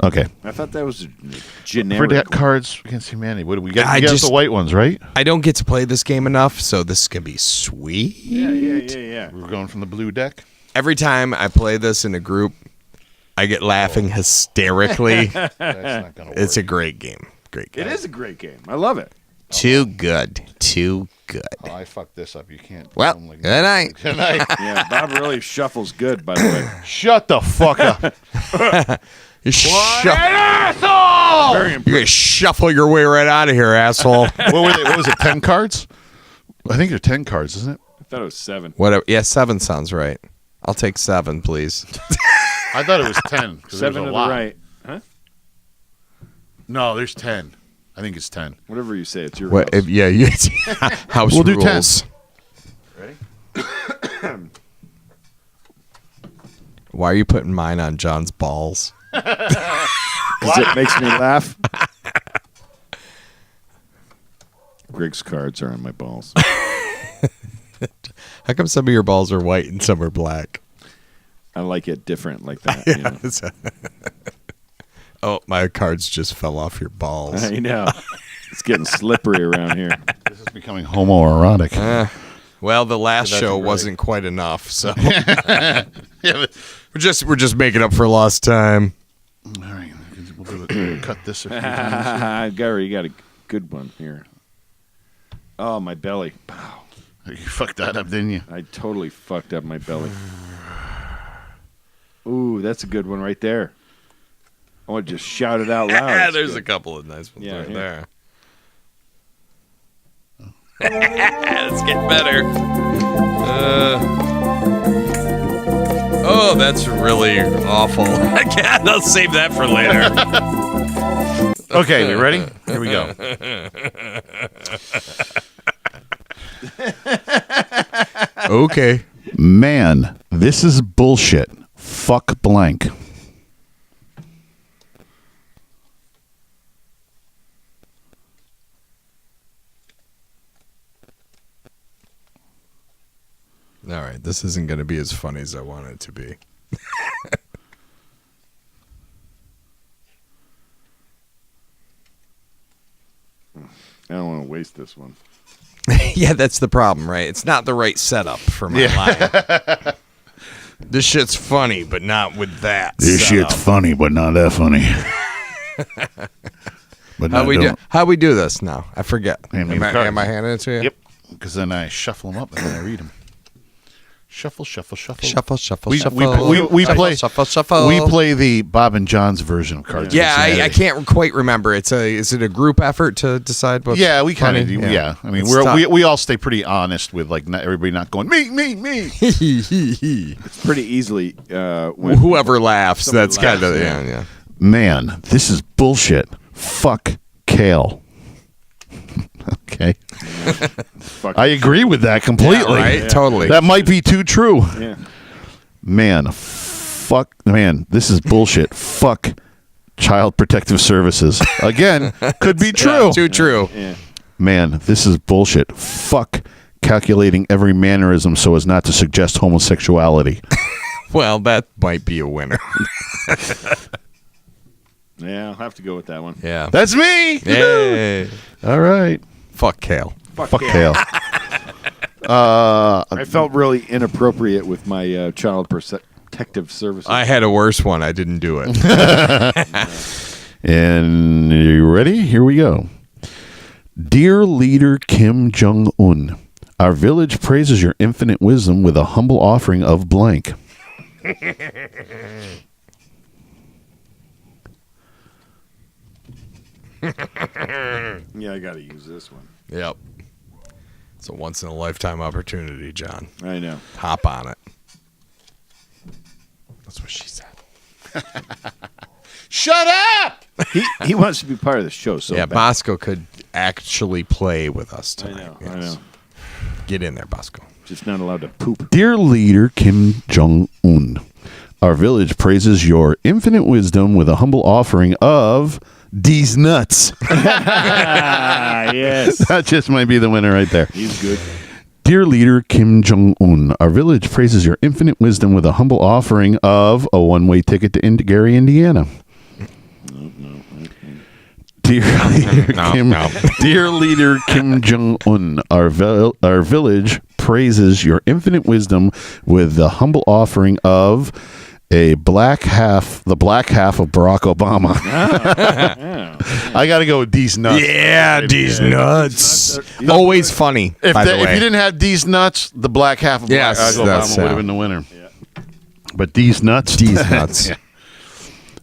Okay. I thought that was generic. For deck cards against humanity, what do we get? I You got just- the white ones, right? I don't get to play this game enough, so this can be sweet. Yeah. We're going from the blue deck. Every time I play this in a group, I get laughing hysterically. That's not gonna work. It's a great game. Great game. It is a great game. I love it. Too good. Too good. Oh, I fucked this up. You can't. Well, do them like good night. Good night. Yeah, Bob really shuffles good, by the way. Shut the fuck up. asshole! You're gonna shuffle your way right out of here, asshole. What were they? What was it? 10 cards? I think they're 10 cards, isn't it? I thought it was 7. Whatever. Yeah, 7 sounds right. I'll take 7, please. I thought it was 10. 7 to the right. Huh? No, there's 10. I think it's 10. Whatever you say, it's your What? house. Yeah, you, house We'll do rules. 10. Ready? Why are you putting mine on John's balls? Because it makes me laugh. Greg's cards are on my balls. How come some of your balls are white and some are black? I like it different like that. You know? Oh, my cards just fell off your balls. I know. It's getting slippery around here. This is becoming homoerotic. Well, the last That's show great. wasn't quite enough, so we're just making up for lost time. All right. We'll cut this a few times. Gary, you got a good one here. Oh, my belly. Pow. You fucked that up, didn't you? I totally fucked up my belly. Ooh, that's a good one right there. I want to just shout it out loud. There's a couple of nice ones right there. It's getting better. Oh, that's really awful. I'll save that for later. Okay, we ready? Here we go. Okay. Man, this is bullshit. Fuck blank. All right, this isn't going to be as funny as I want it to be. I don't want to waste this one. Yeah, that's the problem, right? It's not the right setup for my line. This shit's funny, but not with that. This setup. shit's funny, but not that funny. But How we do this now? I forget. Hand me Am the I cards. handing it to you? Yep. Because then I shuffle them up and then I read them. Shuffle, shuffle, shuffle. Shuffle, shuffle, We shuffle. play. Shuffle, shuffle. We play the Bob and John's version of Cards. Yeah, Against I Humanity. can't quite remember. Is it a group effort to decide what's Yeah, we kind of funny? do. Yeah, I mean, It's tough. we all stay pretty honest with like not everybody not going me. It's pretty easily when Whoever laughs, somebody that's kind of laughs, yeah. Man, this is bullshit. Fuck kale. Okay, Fuck. I agree with that completely. Yeah, right? Totally. That might be too true. Yeah. Man, this is bullshit. Fuck Child Protective Services. Again, could be true. Yeah, too true. Yeah. Man, this is bullshit. Fuck calculating every mannerism so as not to suggest homosexuality. Well, that might be a winner. Yeah, I'll have to go with that one. Yeah. That's me. Yay. All right. Fuck kale. Fuck kale. I felt really inappropriate with my Child Protective Services. I had a worse one. I didn't do it. And you ready? Here we go. Dear Leader Kim Jong-un, our village praises your infinite wisdom with a humble offering of blank. Yeah, I got to use this one. Yep. It's a once in a lifetime opportunity, John. I know. Hop on it. That's what she said. Shut up! He wants to be part of the show, so yeah, bad. Bosco could actually play with us tonight. I know. Get in there, Bosco. Just not allowed to poop. Dear leader Kim Jong-un, our village praises your infinite wisdom with a humble offering of these nuts. Yes. That just might be the winner right there. He's good. Dear leader Kim Jong-un, our village praises your infinite wisdom with a humble offering of a one-way ticket to Gary, Indiana. Dear leader Kim Jong-un, our village praises your infinite wisdom with the humble offering of the black half of Barack Obama. I got to go with these nuts. Yeah, these nuts. Always funny. If by the way. if you didn't have these nuts, the black half of Yes, Barack that's, Obama would have been the winner. Yeah. But these nuts. These nuts. Yeah.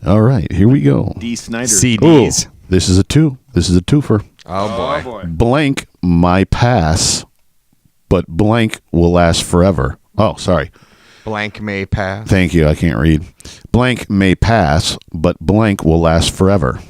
All right, here we go. D. Snyder. CDs. Ooh, this is a two. This is a twofer. Oh boy. Blank my pass, but blank will last forever. Oh, sorry. Blank may pass. Thank you. I can't read. Blank may pass, but blank will last forever.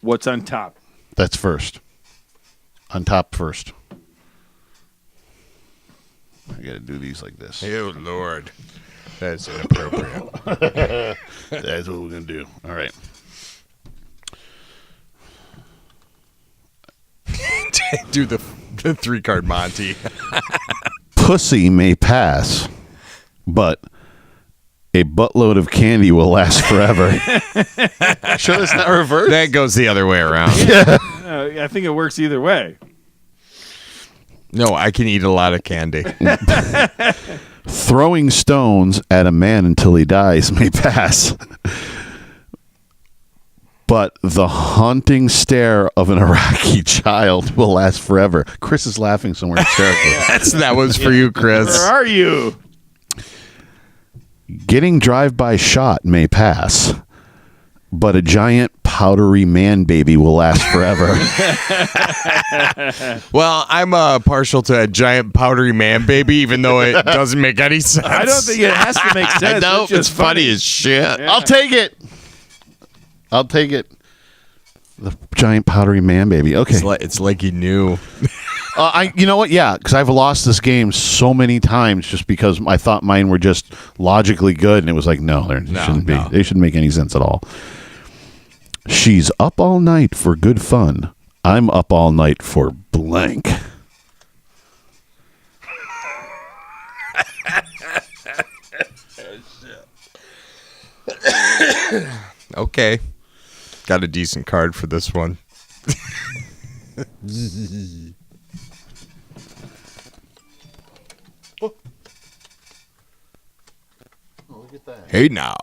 What's on top? That's first. On top first. I got to do these like this. Oh, Lord. That's inappropriate. That's what we're going to do. All right. Do the 3-card Monty. Pussy may pass, but a buttload of candy will last forever. Sure that's not reversed? That goes the other way around. I think it works either way. No, I can eat a lot of candy. Throwing stones at a man until he dies may pass, but the haunting stare of an Iraqi child will last forever. Chris is laughing somewhere hysterically. That was for you, Chris. Where are you? Getting drive-by shot may pass, but a giant powdery man baby will last forever. Well, I'm partial to a giant powdery man baby, even though it doesn't make any sense. I don't think it has to make sense. No, It's just it's funny as shit. Yeah. I'll take it. The giant powdery man baby. Okay. It's like you knew. You know what? Yeah, because I've lost this game so many times just because I thought mine were just logically good, and it was like, no, they shouldn't be. They shouldn't make any sense at all. She's up all night for good fun. I'm up all night for blank. Okay. Got a decent card for this one. Look at that. Hey now.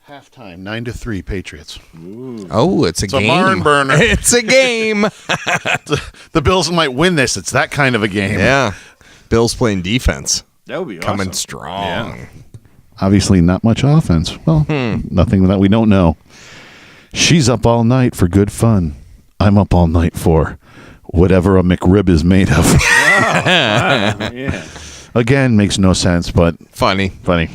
Halftime, 9-3 Patriots. Ooh. Oh, it's a game. A barn burner. It's a game. The Bills might win this. It's that kind of a game. Yeah. Bills playing defense. That would be awesome. Coming strong. Yeah. Obviously not much offense. Well, nothing that we don't know. She's up all night for good fun. I'm up all night for whatever a McRib is made of. Yeah. Again, makes no sense, but funny. Better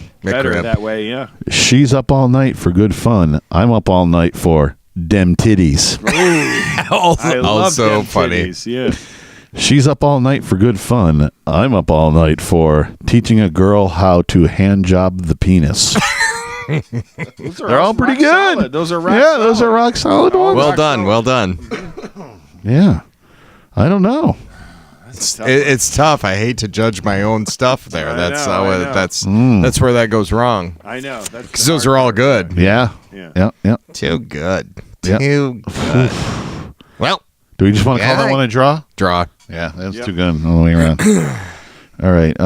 McRib. that way, yeah. She's up all night for good fun. I'm up all night for dem titties. I love Also them funny. titties, yeah. She's up all night for good fun. I'm up all night for teaching a girl how to hand job the penis. They're all pretty good. Solid. Those are rock solid. Those are rock solid ones. Well done. Well done. Yeah. I don't know. It's tough. I hate to judge my own stuff there. I That's know. that's where that goes wrong. I know. Because those are all good. Yeah. Yeah. Yeah. Too good. Yeah. Too good. Well, Do we just want to call that one a draw? Draw. Yeah, that's too good all the way around. All right.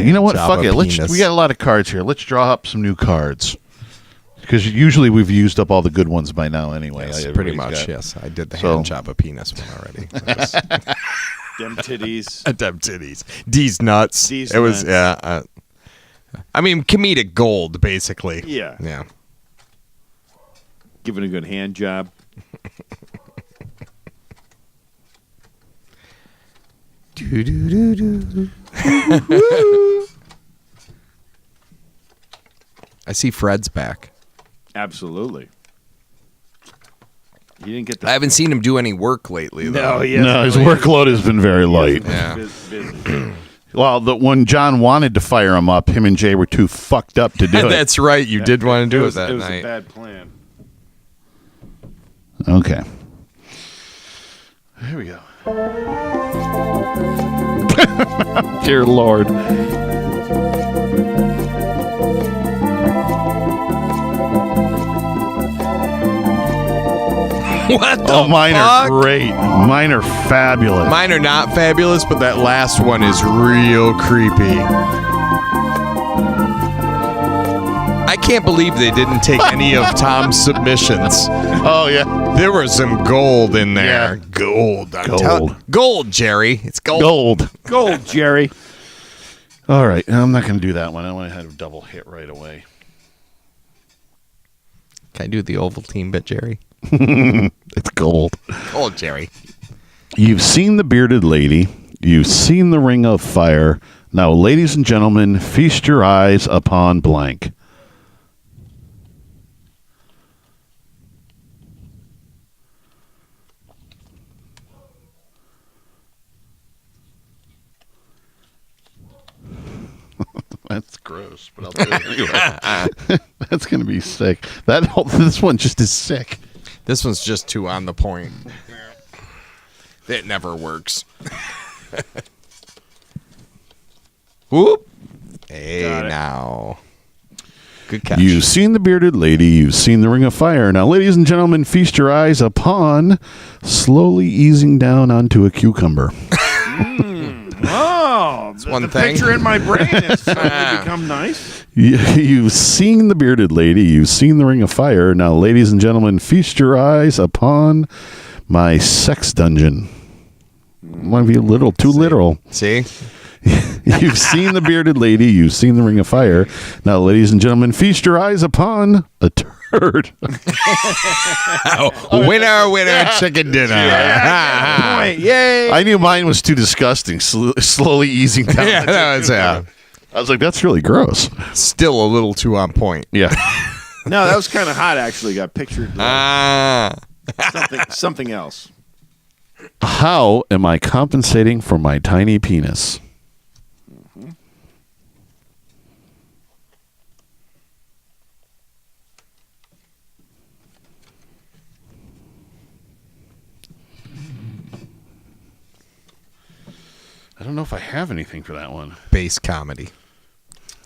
You know what? Java Fuck it. penis. We got a lot of cards here. Let's draw up some new cards. Because usually we've used up all the good ones by now anyway. Yes, pretty Everybody's much. got- Yes, I did the So- hand job a penis one already. Dem titties. Dem titties. D's nuts. D's it was nuts. I mean, comedic gold, basically. Yeah. Yeah. Giving a good hand job. I see Fred's back. Absolutely. He didn't get. I haven't seen him do any work lately, though. No, his workload has been very light. Yeah. Well, when John wanted to fire him up, him and Jay were too fucked up to do it. That's right. You did want to do it that It was night. a bad plan. Okay. Here we go. Dear Lord. What the mine fuck? are great. Mine are fabulous. Mine are not fabulous, but that last one is real creepy. I can't believe they didn't take any of Tom's submissions. Oh, yeah. There was some gold in there. Yeah. Gold. Gold. Gold, Jerry. It's gold. Gold, Jerry. All right. I'm not going to do that one. I want to have a double hit right away. Can I do the Ovaltine bit, Jerry? It's gold. Gold, Jerry. You've seen the bearded lady. You've seen the ring of fire. Now, ladies and gentlemen, feast your eyes upon blank. That's gross, but I'll do it anyway. That's going to be sick. This one just is sick. This one's just too on the point. It never works. Whoop. Hey, now. Good catch. You've seen the bearded lady. You've seen the ring of fire. Now, ladies and gentlemen, feast your eyes upon slowly easing down onto a cucumber. Oh, one thing. Picture in my brain has suddenly become nice. You've seen the bearded lady. You've seen the ring of fire. Now, ladies and gentlemen, feast your eyes upon my sex dungeon. Might be a little too literal. See? You've seen the bearded lady. You've seen the ring of fire. Now, ladies and gentlemen, feast your eyes upon a turd. Winner, chicken dinner. Yay. I knew mine was too disgusting. Slowly easing down. Yeah, that was, I was like, that's really gross. Still a little too on point. Yeah. No, that was kind of hot, actually. Got pictured something else. How am I compensating for my tiny penis? I don't know if I have anything for that one. Base comedy.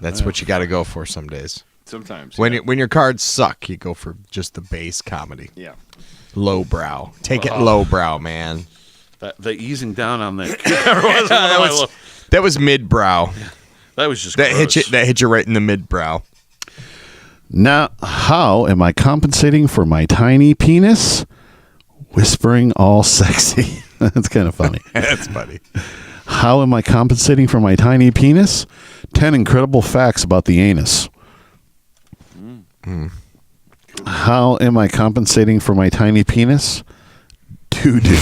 That's what you got to go for some days. Sometimes. When your cards suck, you go for just the base comedy. Yeah. Lowbrow. Take it lowbrow, man. The easing down on that. That was midbrow. That was just that gross. hit you right in the midbrow. Now, how am I compensating for my tiny penis? Whispering all sexy. That's kind of funny. That's funny. How am I compensating for my tiny penis? 10 incredible facts about the anus. How am I compensating for my tiny penis? Doo-doo.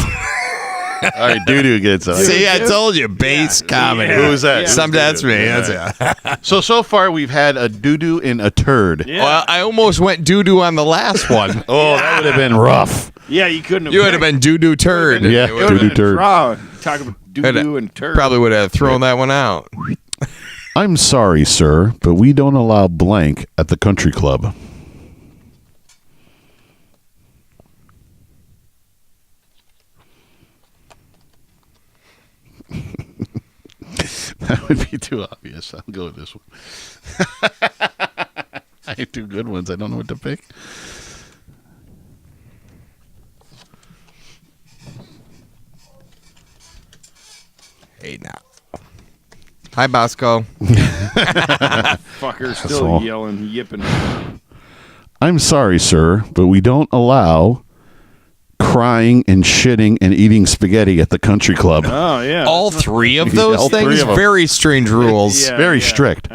All right, doo-doo gets it. See, I told you, base comedy. Who was that? That's me. Yeah. That's So far we've had a doo-doo and a turd. Yeah. Well, I almost went doo-doo on the last one. Oh, that would have been rough. Yeah, you couldn't have. You would have been doo-doo turd. Yeah, doo-doo turd. Talk about doo-doo and turd. Probably would have thrown that one out. I'm sorry, sir, but we don't allow blank at the country club. That would be too obvious. I'll go with this one. I have two good ones. I don't know what to pick. Hey, now. Hi, Bosco. Fucker still Asshole. yelling, yipping. I'm sorry, sir, but we don't allow crying and shitting and eating spaghetti at the country club. Oh, yeah. All three of those All three things? of them. Very strange rules. Yeah. Very strict.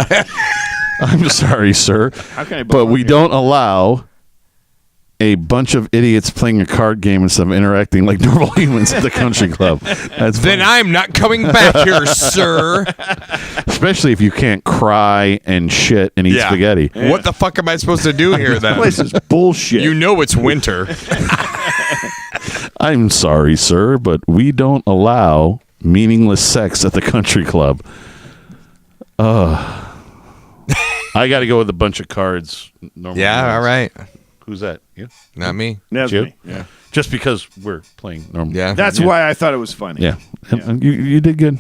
I'm sorry, sir, How can I but we don't allow a bunch of idiots playing a card game instead of interacting like normal humans at the country club. That's Then I'm not coming back here, sir. Especially if you can't cry and shit and eat spaghetti. Yeah. What the fuck am I supposed to do here then? This is bullshit. You know it's winter. I'm sorry, sir, but we don't allow meaningless sex at the country club. I got to go with a bunch of cards. Yeah, all right. Who's that? You? Not me. That's you? me. Yeah. Just because we're playing normal. Yeah. That's why I thought it was funny. Yeah. You did good.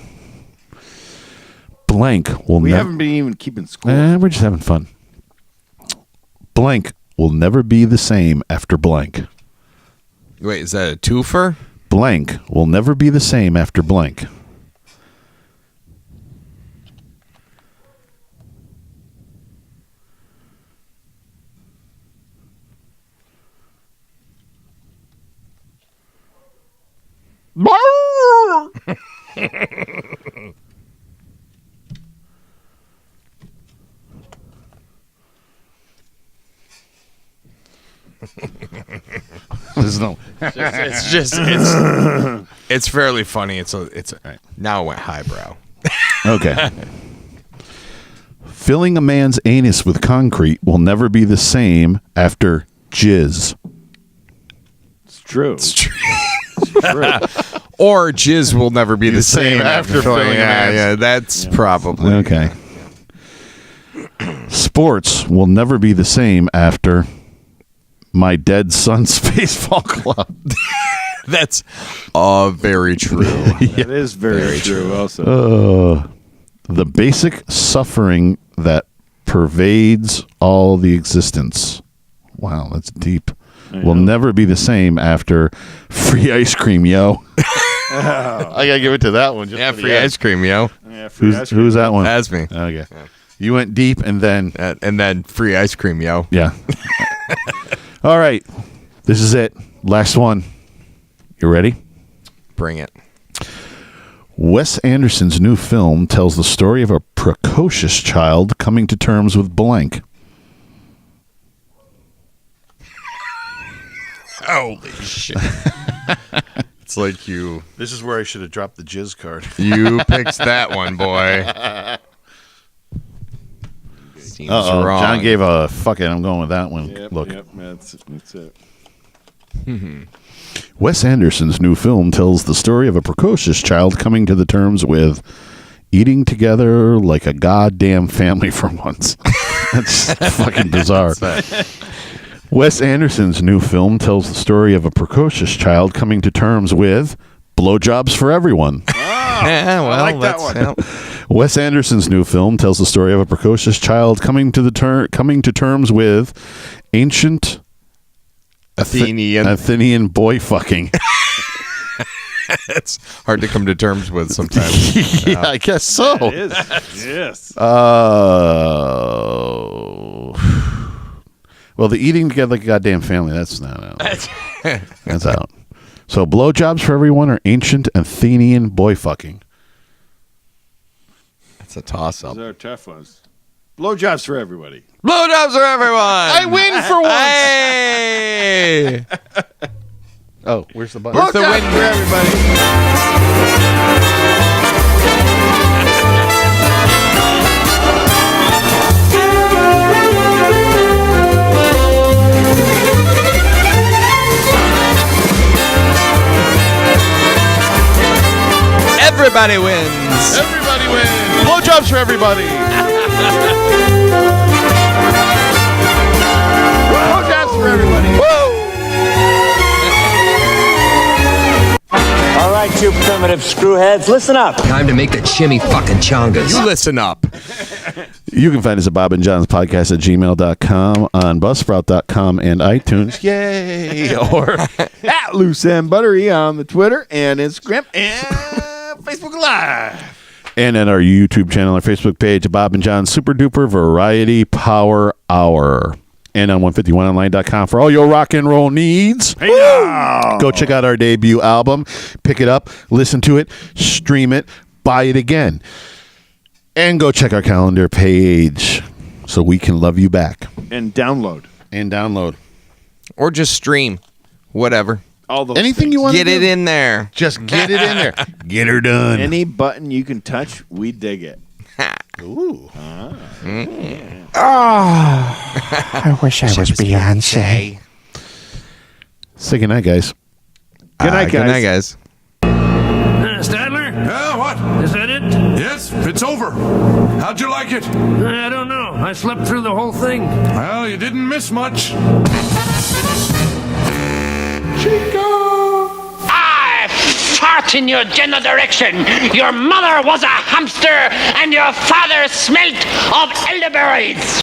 Blank will We never. haven't been even keeping score. We're just having fun. Blank will never be the same after blank. Wait, is that a twofer? Blank will never be the same after blank. There's no. It's fairly funny. Now it went highbrow. Okay. Filling a man's anus with concrete will never be the same after jizz. It's true. It's true. Or jizz will never be the same after filling. Yeah, that's probably okay. Sports will never be the same after my dead son's baseball club. That's very true. That is very true also. The basic suffering that pervades all the existence. Wow, that's deep. Will never be the same after free ice cream, yo. I gotta give it to that one. Just free ice cream, yo. Yeah, Who's that one? That's me. Okay. Yeah. You went deep and then free ice cream, yo. Yeah. All right. This is it. Last one. You ready? Bring it. Wes Anderson's new film tells the story of a precocious child coming to terms with blank. Holy shit. It's like you. This is where I should have dropped the jizz card. You picked that one, boy. Seems wrong. John gave a fuck it. I'm going with that one. Yep, Look. Yep, that's it. Wes Anderson's new film tells the story of a precocious child coming to the terms with eating together like a goddamn family for once. That's fucking bizarre. Wes Anderson's new film tells the story of a precocious child coming to terms with blowjobs for everyone. Yeah, well, I like that one. Wes Anderson's new film tells the story of a precocious child coming to terms with ancient Athenian boy fucking. It's hard to come to terms with sometimes. Yeah, I guess so. It is. Yes. Well, the eating together like a goddamn family, that's not out. That's out. So blowjobs for everyone or ancient Athenian boy fucking? That's a toss-up. Those are tough ones. Blowjobs for everybody. Blowjobs for everyone. I win for once. Hey. Oh, where's the button? Where's the win for everybody? Everybody wins. Everybody wins. Blowjobs for everybody. Blowjobs for everybody. Woo! All right, you primitive screwheads, listen up. Time to make the chimmy fucking chongas. You listen up. You can find us at Bob and John's podcast at gmail.com, on buzzsprout.com and iTunes. Yay! Or At Loose and Buttery on the Twitter and Instagram and Facebook Live. and at our YouTube channel, our Facebook page, Bob and John's Super Duper Variety Power Hour. And on 151online.com for all your rock and roll needs. Hey now. Go check out our debut album. Pick it up, listen to it, stream it, buy it again. And go check our calendar page so we can love you back. And download. Or just stream. Whatever. All those Anything things. you want to Get do. it in there. Just get it in there. Get her done. Any button you can touch, we dig it. Ooh. I wish I was Beyonce. Say goodnight, guys. Good night, guys. Good night, guys. Stadler? Yeah, what? Is that it? Yes, it's over. How'd you like it? I don't know. I slept through the whole thing. Well, you didn't miss much. I fart in your general direction. Your mother was a hamster, and your father smelt of elderberries.